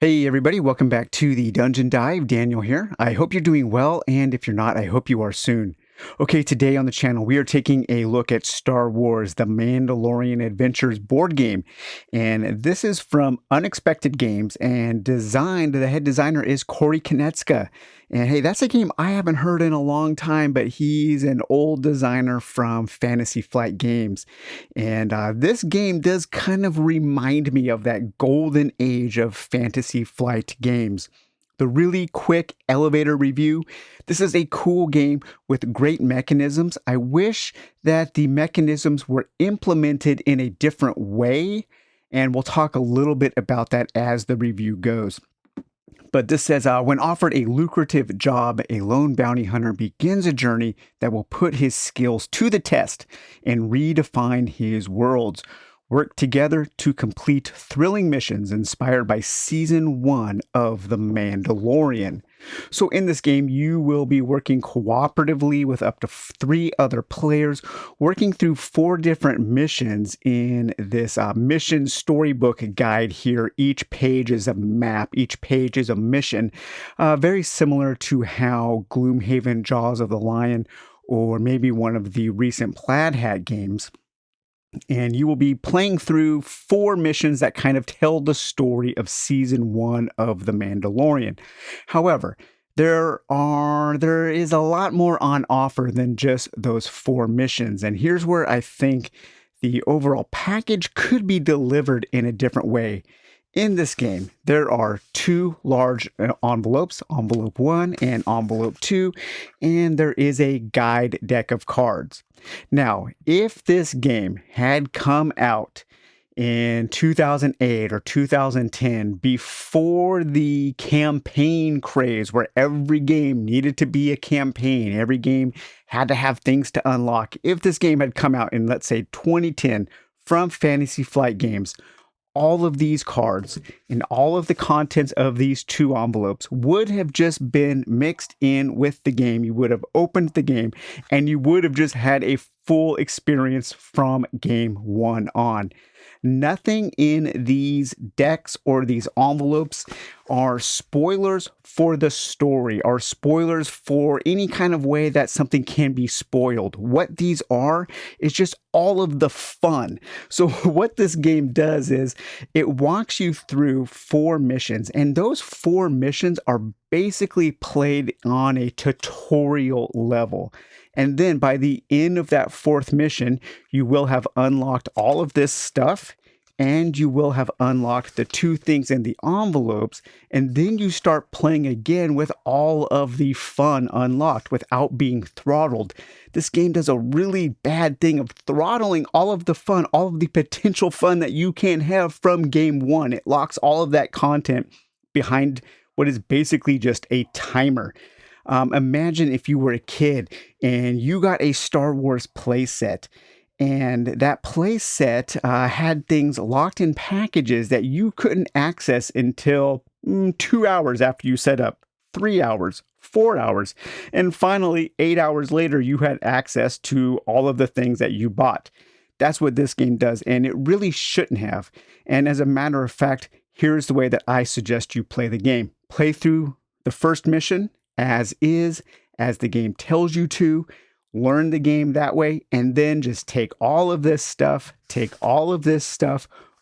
Hey everybody, welcome back to the Dungeon Dive. Daniel here. I hope you're doing well, and if you're not, I hope you are soon. Okay, today on the channel, we are taking a look at Star Wars, The Mandalorian Adventures board game. And this is from Unexpected Games, and the head designer is Corey Konecka. And hey, that's a game I haven't heard in a long time, but he's an old designer from Fantasy Flight Games. And this game does kind of remind me of that golden age of Fantasy Flight games. The really quick elevator review. This is a cool game with great mechanisms. I wish that the mechanisms were implemented in a different way, and we'll talk a little bit about that as the review goes. But this says, when offered a lucrative job, a lone bounty hunter begins a journey that will put his skills to the test and redefine his worlds. Work together to complete thrilling missions inspired by Season 1 of The Mandalorian. So in this game, you will be working cooperatively with up to 3 other players, working through 4 different missions in this mission storybook guide here. Each page is a map, each page is a mission, very similar to how Gloomhaven, Jaws of the Lion, or maybe one of the recent Plaid Hat games. And you will be playing through 4 missions that kind of tell the story of Season 1 of The Mandalorian. However, there is a lot more on offer than just those 4 missions. And here's where I think the overall package could be delivered in a different way. In this game, there are 2 large envelopes, Envelope 1 and Envelope 2, and there is a guide deck of cards. Now, if this game had come out in 2008 or 2010, before the campaign craze where every game needed to be a campaign, every game had to have things to unlock, if this game had come out in, let's say, 2010 from Fantasy Flight Games, all of these cards and all of the contents of these 2 envelopes would have just been mixed in with the game. You would have opened the game and you would have just had a full experience from game 1 on. Nothing in these decks or these envelopes are spoilers for the story, are spoilers for any kind of way that something can be spoiled. What these are is just all of the fun. So what this game does is it walks you through 4 missions, and those 4 missions are basically played on a tutorial level. And then by the end of that 4th mission, you will have unlocked all of this stuff, and you will have unlocked the 2 things in the envelopes, and then you start playing again with all of the fun unlocked without being throttled. This game does a really bad thing of throttling all of the fun, all of the potential fun that you can have from game 1. It locks all of that content behind what is basically just a timer. Imagine if you were a kid and you got a Star Wars playset, and that playset had things locked in packages that you couldn't access until 2 hours after you set up, 3 hours, 4 hours, and finally 8 hours later you had access to all of the things that you bought. That's what this game does, and it really shouldn't have. And as a matter of fact, here's the way that I suggest you play the game. Play through the first mission as is, as the game tells you to. Learn the game that way, and then just take all of this stuff,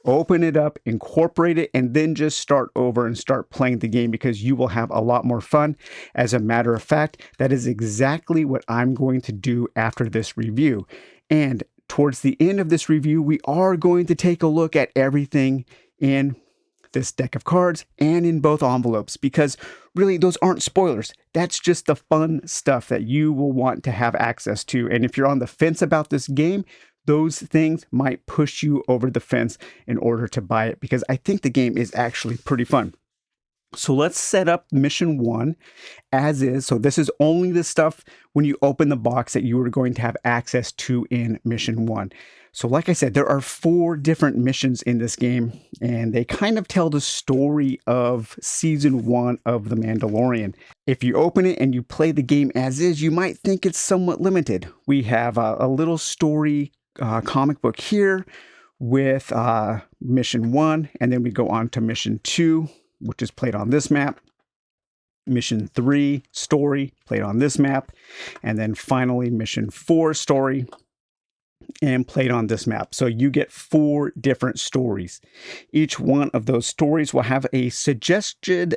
open it up, incorporate it, and then just start over and start playing the game, because you will have a lot more fun. As a matter of fact, that is exactly what I'm going to do after this review. And towards the end of this review, we are going to take a look at everything in this deck of cards and in both envelopes, because really those aren't spoilers. That's just the fun stuff that you will want to have access to. And if you're on the fence about this game, those things might push you over the fence in order to buy it, because I think the game is actually pretty fun. So let's set up mission 1 as is. So this is only the stuff when you open the box that you are going to have access to in mission 1. So like I said, there are 4 different missions in this game, and they kind of tell the story of Season 1 of The Mandalorian. If you open it and you play the game as is, you might think it's somewhat limited. We have a little story comic book here with mission 1, and then we go on to mission 2. which is played on this map. Mission 3, story, played on this map. And then finally, mission 4, story, and played on this map. So you get 4 different stories. Each one of those stories will have a suggested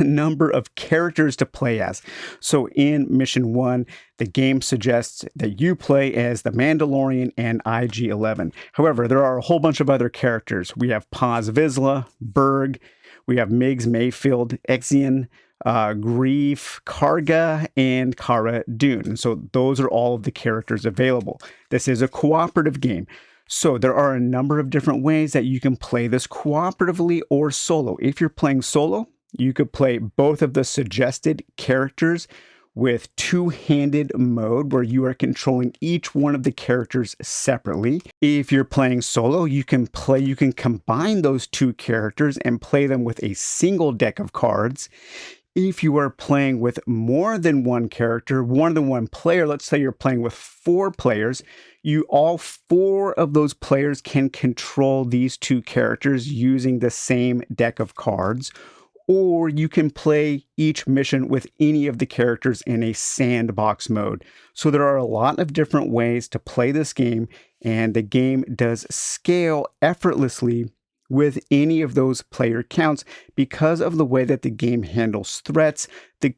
number of characters to play as. So in mission 1, the game suggests that you play as the Mandalorian and IG-11. However, there are a whole bunch of other characters. We have Paz Vizsla, Berg, we have Migs Mayfield, Exian, Grief, Karga, and Cara Dune. So those are all of the characters available. This is a cooperative game. So there are a number of different ways that you can play this cooperatively or solo. If you're playing solo, you could play both of the suggested characters with two-handed mode where you are controlling each one of the characters separately. If you're playing solo, you can combine those 2 characters and play them with a single deck of cards. If you are playing with more than one character, more than one player, let's say you're playing with 4 players, all 4 of those players can control these 2 characters using the same deck of cards. Or you can play each mission with any of the characters in a sandbox mode. So there are a lot of different ways to play this game, and the game does scale effortlessly with any of those player counts because of the way that the game handles threats. The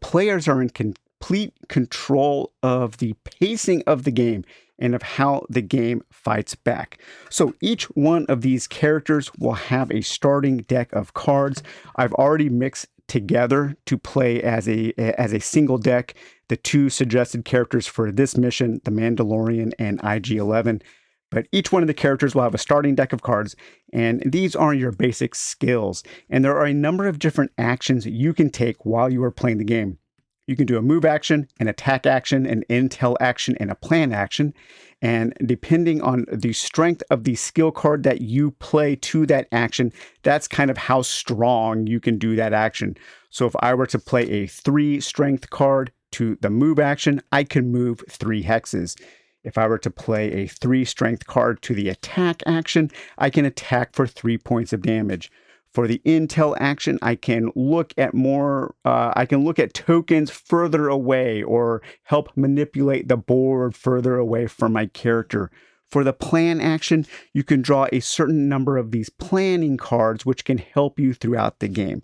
players are in complete control of the pacing of the game and of how the game fights back. So each one of these characters will have a starting deck of cards. I've already mixed together to play as a single deck the 2 suggested characters for this mission, the Mandalorian and IG-11. But each one of the characters will have a starting deck of cards, and these are your basic skills. And there are a number of different actions you can take while you are playing the game. You can do a move action, an attack action, an intel action, and a plan action. And depending on the strength of the skill card that you play to that action, that's kind of how strong you can do that action. So if I were to play a 3 strength card to the move action, I can move 3 hexes. If I were to play a 3 strength card to the attack action, I can attack for 3 points of damage. For the intel action, I can look at tokens further away or help manipulate the board further away from my character. For the plan action, you can draw a certain number of these planning cards, which can help you throughout the game.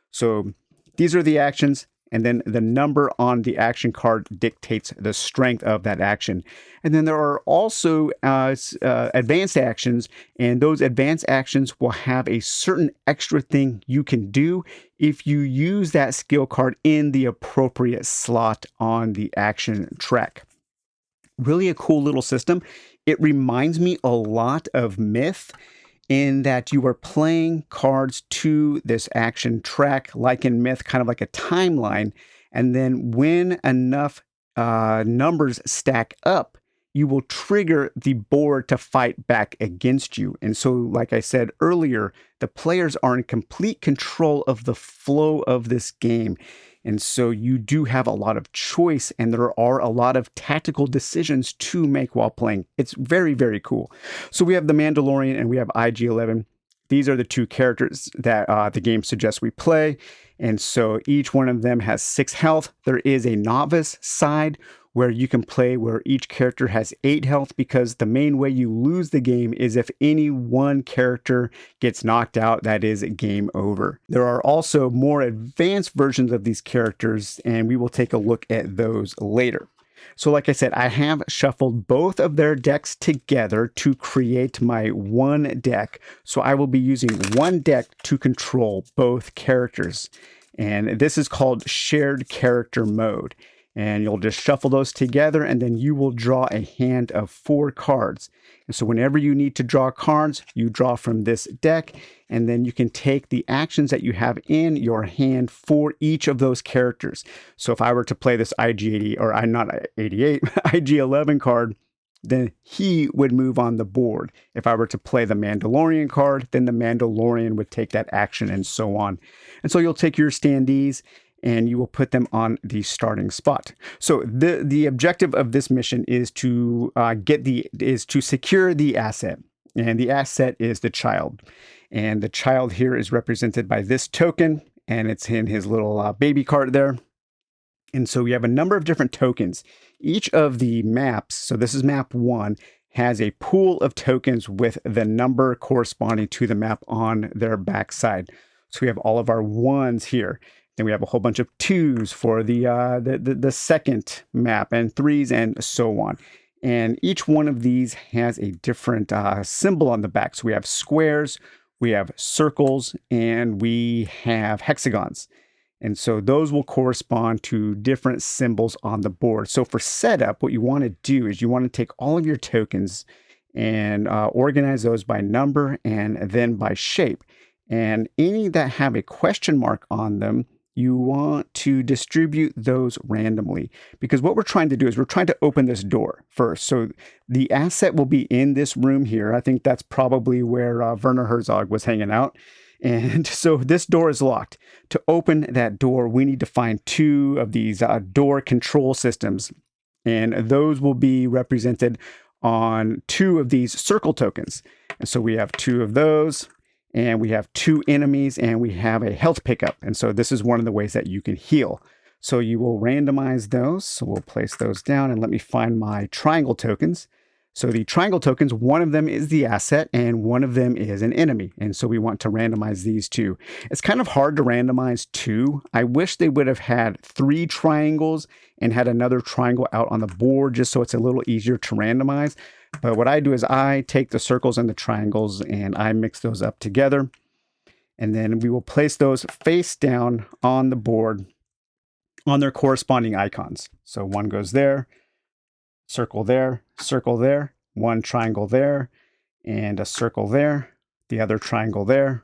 So these are the actions. And then the number on the action card dictates the strength of that action. And then there are also advanced actions, and those advanced actions will have a certain extra thing you can do if you use that skill card in the appropriate slot on the action track. Really a cool little system. It reminds me a lot of Myth, in that you are playing cards to this action track, like in Myth, kind of like a timeline. And then when enough numbers stack up, you will trigger the board to fight back against you. And so, like I said earlier, the players are in complete control of the flow of this game. And so you do have a lot of choice, and there are a lot of tactical decisions to make while playing. It's very, very cool. So we have the Mandalorian and we have IG-11. These are the 2 characters that the game suggests we play. And so each one of them has 6 health. There is a novice side where you can play where each character has 8 health, because the main way you lose the game is if any one character gets knocked out. That is game over. There are also more advanced versions of these characters, and we will take a look at those later. So like I said, I have shuffled both of their decks together to create my one deck. So I will be using one deck to control both characters. And this is called shared character mode. And you'll just shuffle those together, and then you will draw a hand of 4 cards. And so whenever you need to draw cards, you draw from this deck, and then you can take the actions that you have in your hand for each of those characters. So if I were to play this IG-11 card, then he would move on the board. If I were to play the Mandalorian card, then the Mandalorian would take that action, and so on. And so you'll take your standees and you will put them on the starting spot. So the objective of this mission is to secure the asset, and the asset is the child. And the child here is represented by this token, and it's in his little baby cart there. And so we have a number of different tokens. Each of the maps, so this is map 1, has a pool of tokens with the number corresponding to the map on their backside. So we have all of our 1s here. Then we have a whole bunch of 2s for the second map, and 3s, and so on. And each one of these has a different symbol on the back. So we have squares, we have circles, and we have hexagons. And so those will correspond to different symbols on the board. So for setup, what you want to do is you want to take all of your tokens and organize those by number and then by shape. And any that have a question mark on them, you want to distribute those randomly, because what we're trying to do is we're trying to open this door first. So the asset will be in this room here. I think that's probably where Werner Herzog was hanging out. And so this door is locked. To open that door, we need to find 2 of these door control systems. And those will be represented on 2 of these circle tokens. And so we have 2 of those, and we have 2 enemies, and we have a health pickup. And so this is one of the ways that you can heal. So you will randomize those. So we'll place those down, and let me find my triangle tokens. So the triangle tokens, one of them is the asset and one of them is an enemy. And so we want to randomize these 2. It's kind of hard to randomize 2. I wish they would have had 3 triangles and had another triangle out on the board just so it's a little easier to randomize. But what I do is I take the circles and the triangles and I mix those up together. And then we will place those face down on the board on their corresponding icons. So one goes there, circle there, 1 triangle there, and a circle there, the other triangle there,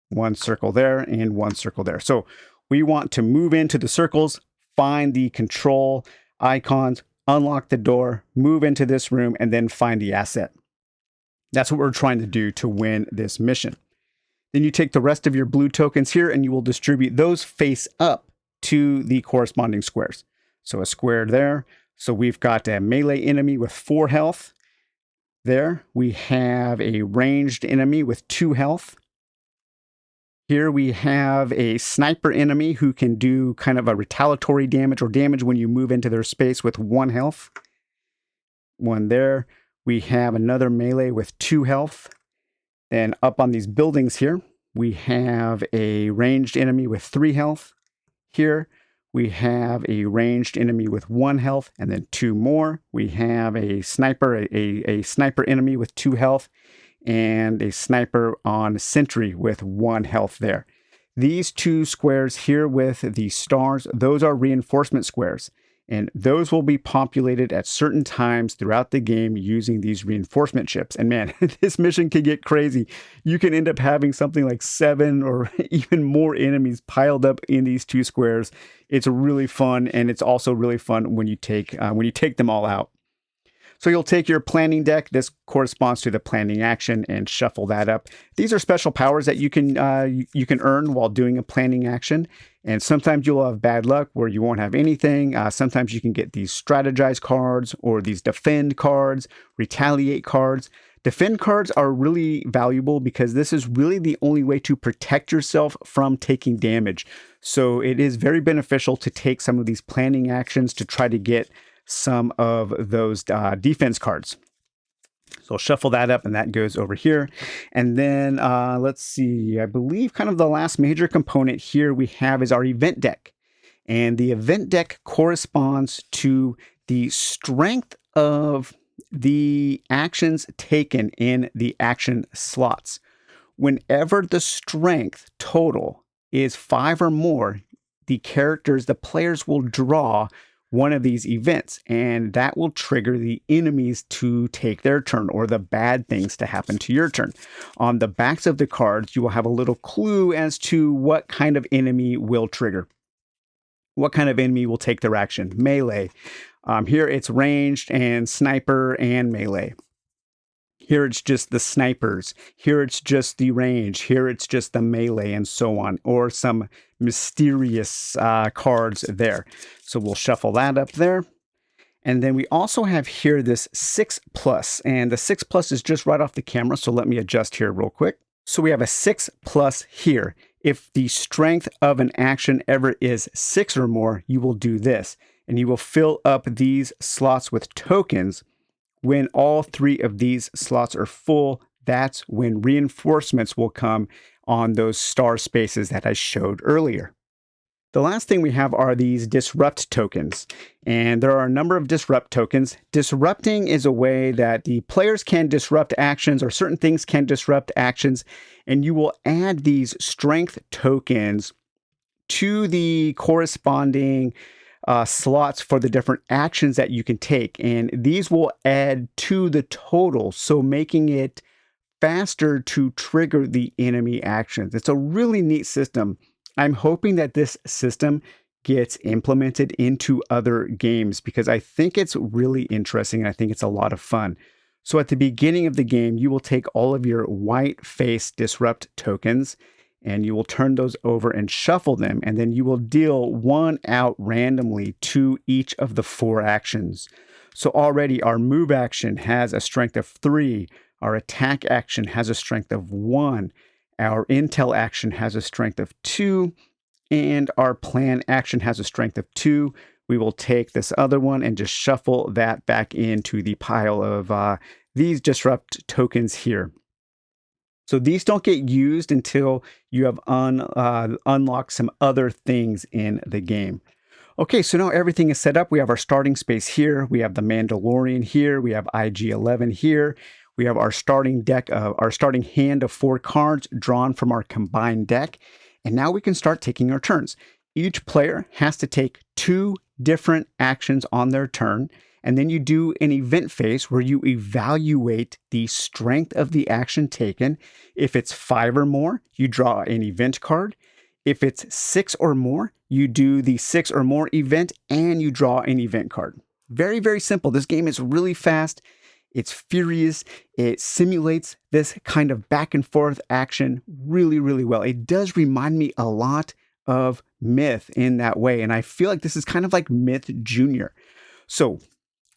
1 circle there, and 1 circle there. So we want to move into the circles, find the control icons, unlock the door, move into this room, and then find the asset. That's what we're trying to do to win this mission. Then you take the rest of your blue tokens here and you will distribute those face up to the corresponding squares. So a square there. So we've got a melee enemy with 4 health. There we have a ranged enemy with 2 health. Here we have a sniper enemy who can do kind of a retaliatory damage or damage when you move into their space with 1 health. 1 there. We have another melee with 2 health. Then up on these buildings here, we have a ranged enemy with 3 health. Here we have a ranged enemy with 1 health, and then 2 more. We have a sniper, a sniper enemy with 2 health, and a sniper on sentry with 1 health there. These 2 squares here with the stars, those are reinforcement squares. And those will be populated at certain times throughout the game using these reinforcement chips. And man, this mission can get crazy. You can end up having something like 7 or even more enemies piled up in these 2 squares. It's really fun, and it's also really fun when you take them all out. So you'll take your planning deck. This corresponds to the planning action, and shuffle that up. These are special powers that you can earn while doing a planning action. And sometimes you'll have bad luck where you won't have anything. Sometimes you can get these strategize cards or these defend cards, retaliate cards. Defend cards are really valuable because this is really the only way to protect yourself from taking damage. So it is very beneficial to take some of these planning actions to try to get some of those defense cards. So I'll shuffle that up, and that goes over here. And then let's see, I believe kind of the last major component here we have is our event deck. And the event deck corresponds to the strength of the actions taken in the action slots. Whenever the strength total is 5 or more, the players will draw one of these events, and that will trigger the enemies to take their turn or the bad things to happen to your turn. On the backs of the cards, you will have a little clue as to what kind of enemy will trigger. What kind of enemy will take their action? Melee. Here it's ranged and sniper and melee. Here it's just the snipers. Here it's just the range. Here it's just the melee, and so on, or some mysterious cards there. So we'll shuffle that up there. And then we also have here this 6+, and the 6+ is just right off the camera. So let me adjust here real quick. So we have a 6 plus here. If the strength of an action ever is 6 or more, you will do this. And you will fill up these slots with tokens. When all 3 of these slots are full, that's when reinforcements will come on those star spaces that I showed earlier. The last thing we have are these disrupt tokens, and there are a number of disrupt tokens. Disrupting is a way that the players can disrupt actions, or certain things can disrupt actions, and you will add these strength tokens to the corresponding slots for the different actions that you can take, and these will add to the total, so making it faster to trigger the enemy actions. It's a really neat system. I'm hoping that this system gets implemented into other games because I think it's really interesting. I think it's a lot of fun. So at the beginning of the game, you will take all of your white face disrupt tokens and you will turn those over and shuffle them. And then you will deal 1 out randomly to each of the 4 actions. So already our move action has a strength of 3. Our attack action has a strength of 1. Our intel action has a strength of 2, and our plan action has a strength of 2. We will take this other one and just shuffle that back into the pile of these disrupt tokens here. So these don't get used until you have unlocked some other things in the game. Okay, so now everything is set up. We have our starting space here. We have the Mandalorian here. We have IG-11 here. We have our starting deck, our starting hand of 4 cards drawn from our combined deck. And now we can start taking our turns. Each player has to take 2 different actions on their turn. And then you do an event phase where you evaluate the strength of the action taken. If it's 5 or more, you draw an event card. If it's 6 or more, you do the 6 or more event and you draw an event card. Very, very simple. This game is really fast. It's furious. It simulates this kind of back and forth action really, really well. It does remind me a lot of Myth in that way. And I feel like this is kind of like Myth Junior. So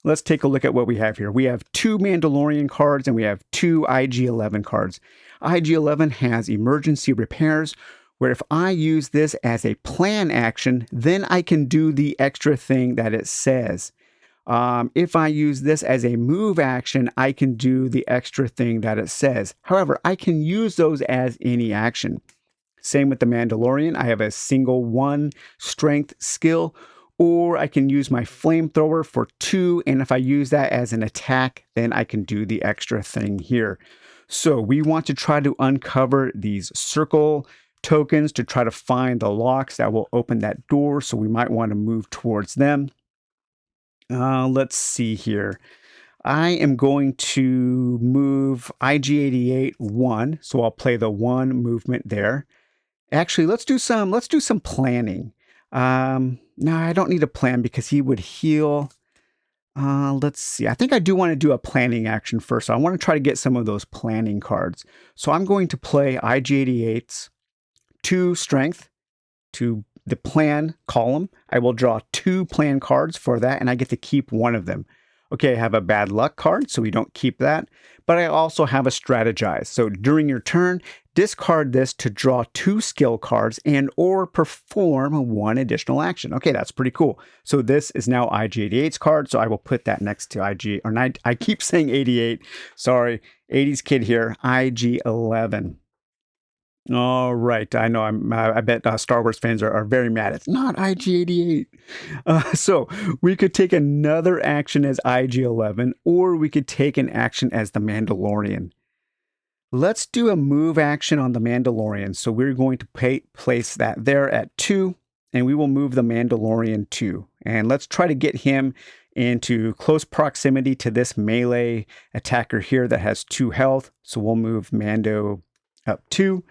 let's take a look at what we have here. We have 2 Mandalorian cards and we have 2 IG-11 cards. IG-11 has emergency repairs, where if I use this as a plan action, then I can do the extra thing that it says. If I use this as a move action, I can do the extra thing that it says. However, I can use those as any action. Same with the Mandalorian. I have a single 1 strength skill, or I can use my flamethrower for 2. And if I use that as an attack, then I can do the extra thing here. So we want to try to uncover these circle tokens to try to find the locks that will open that door. So we might want to move towards them. Let's see here. I am going to move IG-88 1, so I'll play the 1 movement there. Actually, let's do some planning. No, I don't need a plan because he would heal. Let's see. I think I do want to do a planning action first. So I want to try to get some of those planning cards. So I'm going to play IG-88's 2 strength to the plan column. I will draw 2 plan cards for that, and I get to keep 1 of them. Okay, I have a bad luck card, so we don't keep that. But I also have a strategize. So during your turn, discard this to draw 2 skill cards and or perform 1 additional action. Okay, that's pretty cool. So this is now IG-88's card, so I will put that next to I keep saying 88. Sorry, 80s kid here, IG-11. All right, I know. I bet Star Wars fans are very mad. It's not IG-88. So we could take another action as IG-11, or we could take an action as the Mandalorian. Let's do a move action on the Mandalorian. So we're going to place that there at 2, and we will move the Mandalorian 2. And let's try to get him into close proximity to this melee attacker here that has 2 health. So we'll move Mando up 2.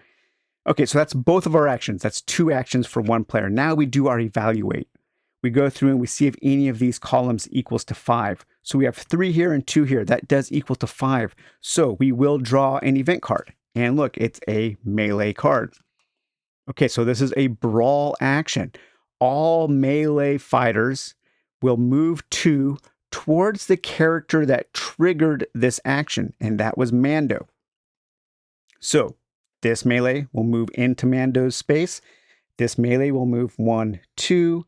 Okay, so that's both of our actions. That's 2 actions for 1 player. Now we do our evaluate. We go through and we see if any of these columns equals to 5. So we have 3 here and 2 here. That does equal to 5. So we will draw an event card. And look, it's a melee card. Okay, so this is a brawl action. All melee fighters will move 2 towards the character that triggered this action, and that was Mando. So This melee will move into Mando's space. This melee will move 1, 2,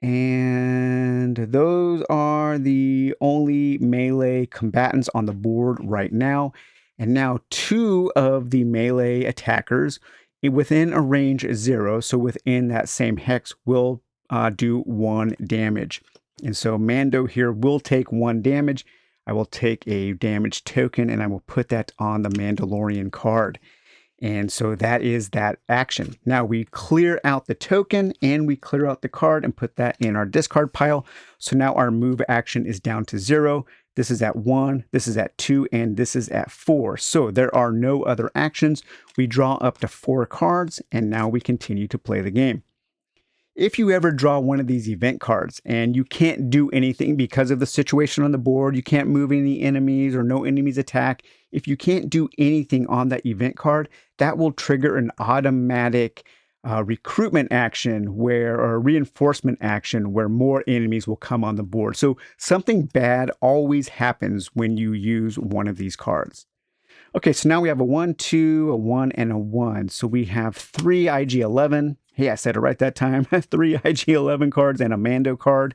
and those are the only melee combatants on the board right now. And now 2 of the melee attackers within a range 0, so within that same hex, will do 1 damage. And so Mando here will take 1 damage. I will take a damage token and I will put that on the Mandalorian card. And so that is that action. Now we clear out the token and we clear out the card and put that in our discard pile. So now our move action is down to 0. This is at 1, this is at 2, and this is at 4. So there are no other actions. We draw up to 4 cards and now we continue to play the game. If you ever draw one of these event cards and you can't do anything because of the situation on the board, you can't move any enemies or no enemies attack. If you can't do anything on that event card, that will trigger an automatic recruitment action or a reinforcement action where more enemies will come on the board. So something bad always happens when you use one of these cards. Okay, so now we have a 1, 2, a 1, and a 1. So we have 3 IG-11. Hey, I said it right that time. 3 IG-11 cards and a Mando card.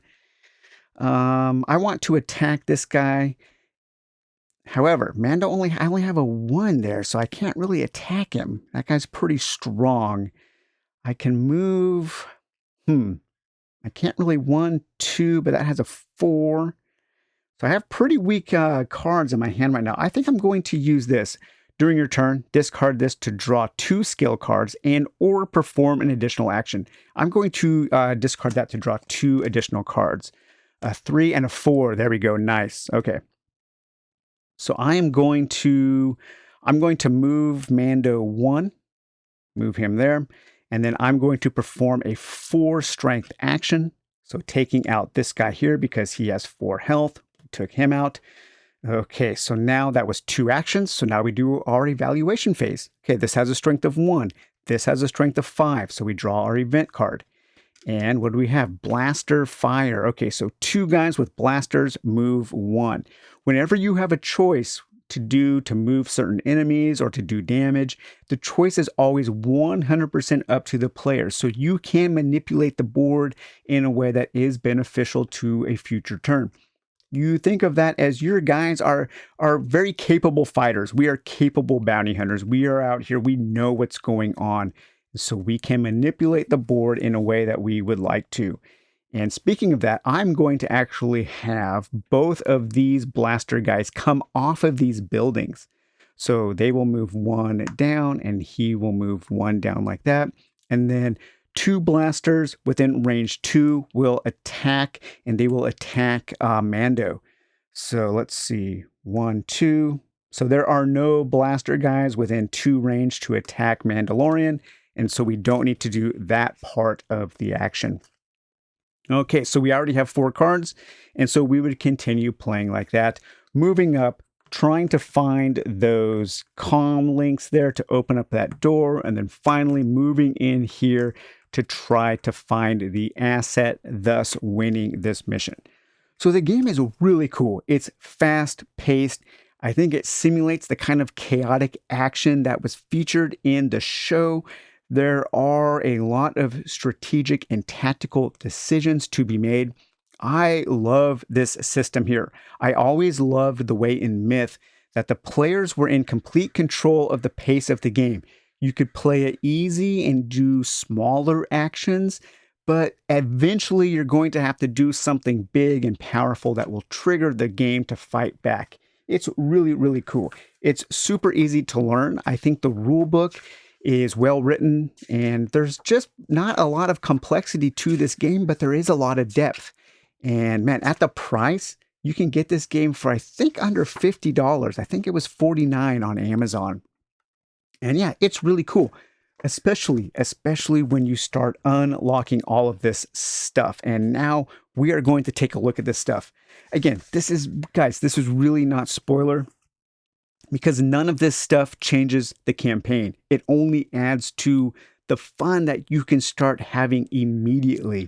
I want to attack this guy. However, I only have a 1 there, so I can't really attack him. That guy's pretty strong. I can move. I can't really 1, 2, but that has a 4. So I have pretty weak cards in my hand right now. I think I'm going to use this. During your turn, discard this to draw 2 skill cards and or perform an additional action. I'm going to discard that to draw 2 additional cards. A 3 and a 4. There we go. Nice. Okay. So I'm going to move Mando 1. Move him there. And then I'm going to perform a 4 strength action. So taking out this guy here because he has 4 health. Took him out. Okay, so now that was 2 actions. So now we do our evaluation phase. Okay, this has a strength of 1. This has a strength of 5. So we draw our event card. And what do we have? Blaster fire. Okay, so 2 guys with blasters move 1. Whenever you have a choice to move certain enemies or to do damage, the choice is always 100% up to the player. So you can manipulate the board in a way that is beneficial to a future turn. You think of that as your guys are very capable fighters. We are capable bounty hunters. We are out here. We know what's going on. So we can manipulate the board in a way that we would like to. And speaking of that, I'm going to actually have both of these blaster guys come off of these buildings. So they will move 1 down and he will move 1 down like that. And then 2 blasters within range 2 will attack, and they will attack Mando. So let's see, 1, 2. So there are no blaster guys within 2 range to attack Mandalorian, and so we don't need to do that part of the action. Okay, so we already have 4 cards, and so we would continue playing like that, moving up, trying to find those comm links there to open up that door, and then finally moving in here to try to find the asset, thus winning this mission. So the game is really cool. It's fast-paced. I think it simulates the kind of chaotic action that was featured in the show. There are a lot of strategic and tactical decisions to be made. I love this system here. I always loved the way in Myth that the players were in complete control of the pace of the game. You could play it easy and do smaller actions, but eventually you're going to have to do something big and powerful that will trigger the game to fight back. It's really, really cool. It's super easy to learn. I think the rule book is well written, and there's just not a lot of complexity to this game, but there is a lot of depth. And man, at the price, you can get this game for, I think, under $50. I think it was $49 on Amazon. And yeah, it's really cool, especially when you start unlocking all of this stuff. And now we are going to take a look at this stuff. Again, this is really not spoiler, because none of this stuff changes the campaign. It only adds to the fun that you can start having immediately.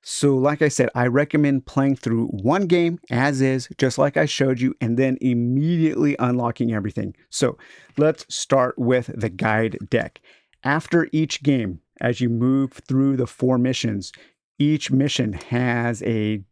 So like I said, I recommend playing through one game as is, just like I showed you, and then immediately unlocking everything. So let's start with the guide deck. After each game, as you move through the 4 missions, each mission has a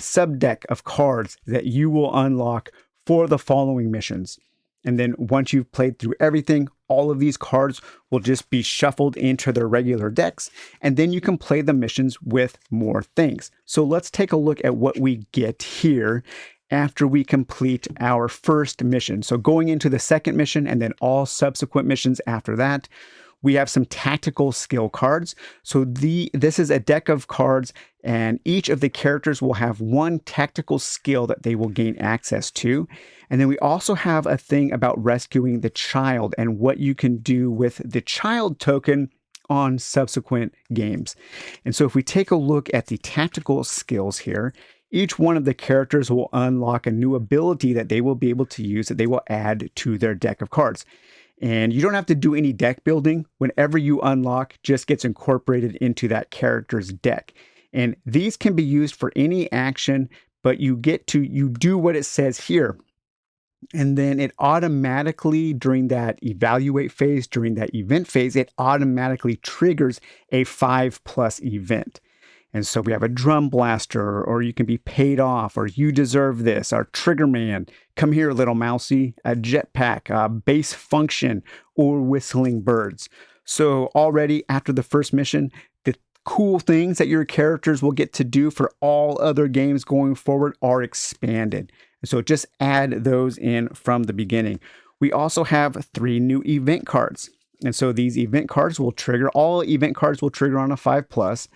sub deck of cards that you will unlock for the following missions. And then once you've played through everything, all of these cards will just be shuffled into their regular decks, and then you can play the missions with more things. So let's take a look at what we get here after we complete our first mission. So going into the second mission and then all subsequent missions after that, we have some tactical skill cards. So this is a deck of cards, and each of the characters will have one tactical skill that they will gain access to. And then we also have a thing about rescuing the child and what you can do with the child token on subsequent games. And so if we take a look at the tactical skills here, each one of the characters will unlock a new ability that they will be able to use that they will add to their deck of cards. And you don't have to do any deck building. Whenever you unlock, just gets incorporated into that character's deck. And these can be used for any action, but you do what it says here. And then it automatically, during that evaluate phase, during that event phase, it automatically triggers a 5+ event. And so we have a drum blaster, or you can be paid off, or you deserve this, our trigger man, come here little mousy, a jetpack, a base function, or whistling birds. So already after the first mission, the cool things that your characters will get to do for all other games going forward are expanded. So just add those in from the beginning. We also have 3 new event cards. And so these event cards will trigger, all event cards will trigger on a 5+.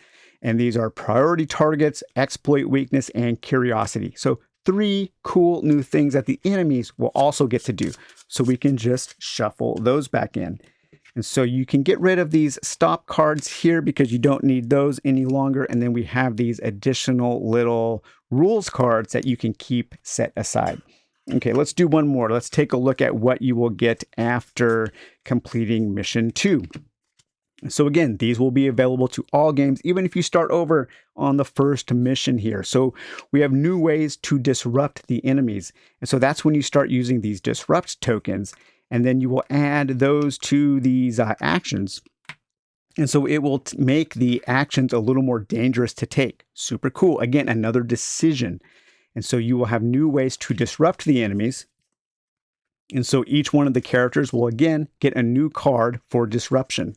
And these are priority targets, exploit weakness, and curiosity. So 3 cool new things that the enemies will also get to do. So we can just shuffle those back in. And so you can get rid of these stop cards here because you don't need those any longer. And then we have these additional little rules cards that you can keep set aside. Okay, let's do one more. Let's take a look at what you will get after completing mission 2. So again, these will be available to all games, even if you start over on the first mission here. So we have new ways to disrupt the enemies. And so that's when you start using these disrupt tokens. And then you will add those to these actions. And so it will make the actions a little more dangerous to take. Super cool. Again, another decision. And so you will have new ways to disrupt the enemies. And so each one of the characters will again get a new card for disruption.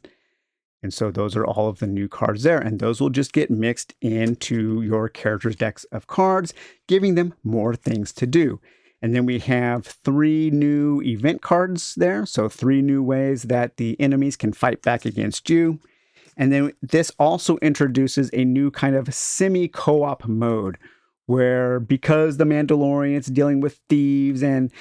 And so those are all of the new cards there, and those will just get mixed into your character's decks of cards, giving them more things to do. And then we have 3 new event cards there, so 3 new ways that the enemies can fight back against you. And then this also introduces a new kind of semi-co-op mode, where because the Mandalorian is dealing with thieves and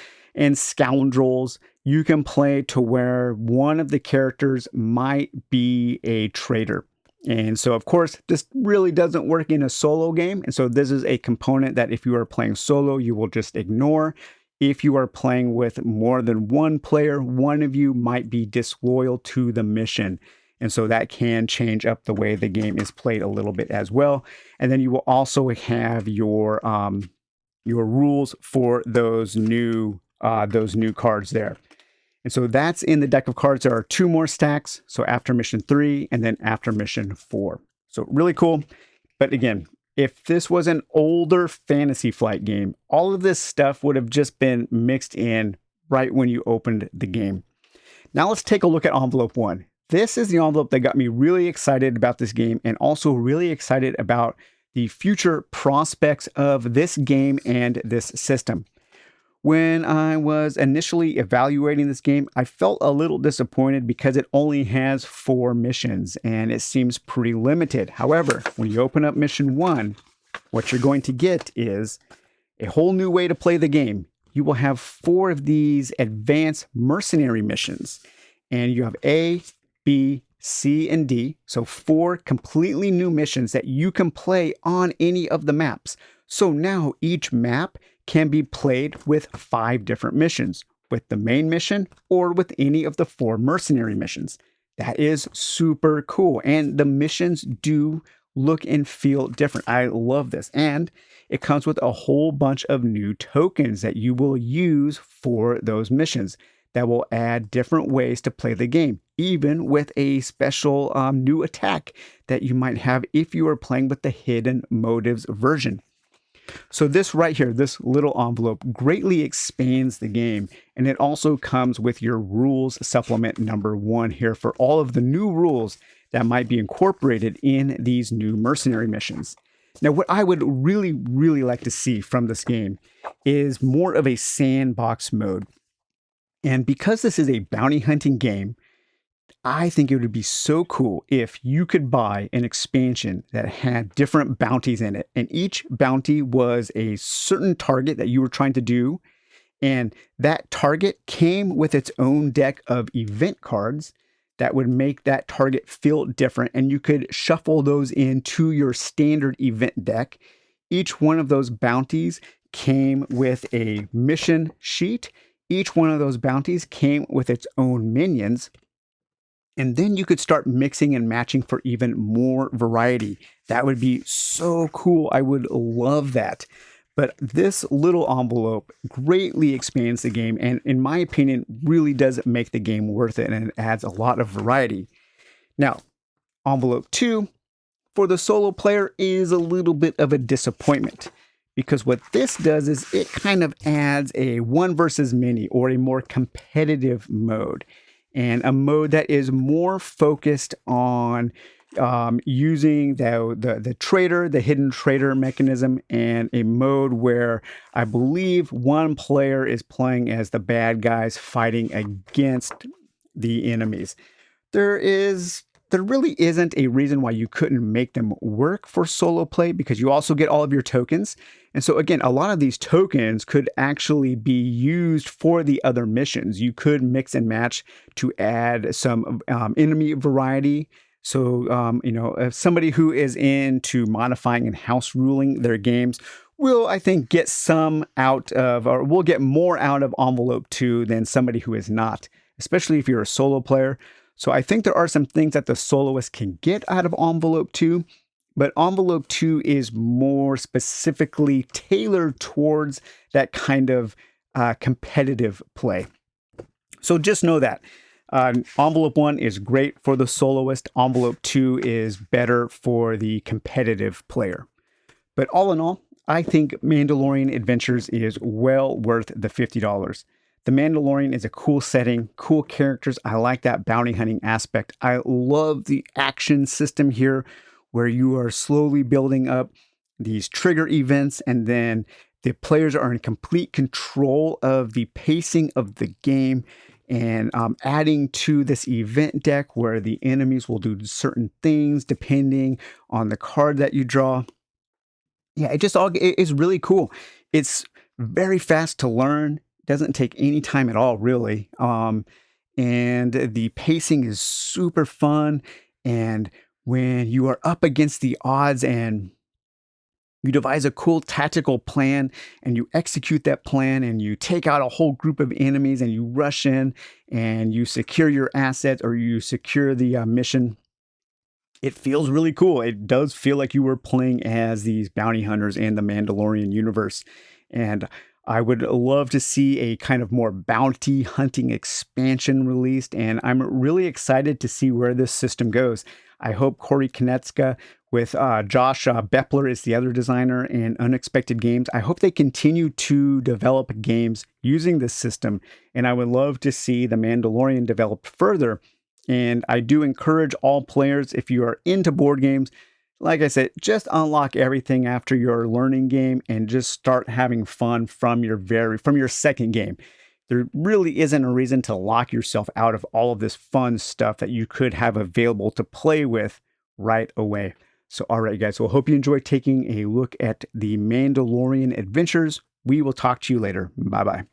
scoundrels, you can play to where one of the characters might be a traitor. And so, of course, this really doesn't work in a solo game. And so this is a component that if you are playing solo, you will just ignore. If you are playing with more than one player, one of you might be disloyal to the mission. And so that can change up the way the game is played a little bit as well. And then you will also have your rules for those new cards there. And so that's in the deck of cards. There are 2 more stacks. So after mission 3 and then after mission 4. So really cool. But again, if this was an older Fantasy Flight game, all of this stuff would have just been mixed in right when you opened the game. Now let's take a look at envelope 1. This is the envelope that got me really excited about this game, and also really excited about the future prospects of this game and this system. When I was initially evaluating this game, I felt a little disappointed because it only has 4 missions and it seems pretty limited. However, when you open up mission 1, what you're going to get is a whole new way to play the game. You will have 4 of these advanced mercenary missions, and you have A, B, C, and D. So 4 completely new missions that you can play on any of the maps. So now each map can be played with 5 different missions, with the main mission or with any of the 4 mercenary missions. That is super cool. And the missions do look and feel different. I love this. And it comes with a whole bunch of new tokens that you will use for those missions that will add different ways to play the game, even with a special new attack that you might have if you are playing with the Hidden Motives version. So this right here, this little envelope greatly expands the game, and it also comes with your rules supplement number 1 here for all of the new rules that might be incorporated in these new mercenary missions. Now, what I would really, really like to see from this game is more of a sandbox mode. And because this is a bounty hunting game, I think it would be so cool if you could buy an expansion that had different bounties in it. And each bounty was a certain target that you were trying to do. And that target came with its own deck of event cards that would make that target feel different. And you could shuffle those into your standard event deck. Each one of those bounties came with a mission sheet. Each one of those bounties came with its own minions. And then you could start mixing and matching for even more variety. That would be so cool. I would love that. But this little envelope greatly expands the game, and in my opinion, really does make the game worth it, and it adds a lot of variety. Now, envelope 2 for the solo player is a little bit of a disappointment, because what this does is it kind of adds a 1 versus many, or a more competitive mode, and a mode that is more focused on using the traitor, the hidden traitor mechanism, and a mode where I believe one player is playing as the bad guys fighting against the enemies. There really isn't a reason why you couldn't make them work for solo play, because you also get all of your tokens. And so again, a lot of these tokens could actually be used for the other missions. You could mix and match to add some enemy variety. So, if somebody who is into modifying and house ruling their games will, I think, get some out of, or will get more out of envelope 2 than somebody who is not, especially if you're a solo player. So I think there are some things that the soloist can get out of envelope 2, but envelope 2 is more specifically tailored towards that kind of competitive play. So just know that. Envelope 1 is great for the soloist. Envelope 2 is better for the competitive player. But all in all, I think Mandalorian Adventures is well worth the $50. The Mandalorian is a cool setting, cool characters. I like that bounty hunting aspect. I love the action system here, where you are slowly building up these trigger events, and then the players are in complete control of the pacing of the game, and adding to this event deck where the enemies will do certain things depending on the card that you draw. Yeah, it is really cool. It's very fast to learn. Doesn't take any time at all, really. And the pacing is super fun. And when you are up against the odds and you devise a cool tactical plan and you execute that plan and you take out a whole group of enemies and you rush in and you secure your assets, or you secure the mission, it feels really cool. It does feel like you were playing as these bounty hunters in the Mandalorian universe. And I would love to see a kind of more bounty hunting expansion released, and I'm really excited to see where this system goes. I hope Corey Konecka with Josh Bepler is the other designer in Unexpected Games. I hope they continue to develop games using this system, and I would love to see The Mandalorian developed further. And I do encourage all players, if you are into board games, like I said, just unlock everything after your learning game and just start having fun from your second game. There really isn't a reason to lock yourself out of all of this fun stuff that you could have available to play with right away. So, all right, guys. Well, hope you enjoyed taking a look at the Mandalorian Adventures. We will talk to you later. Bye-bye.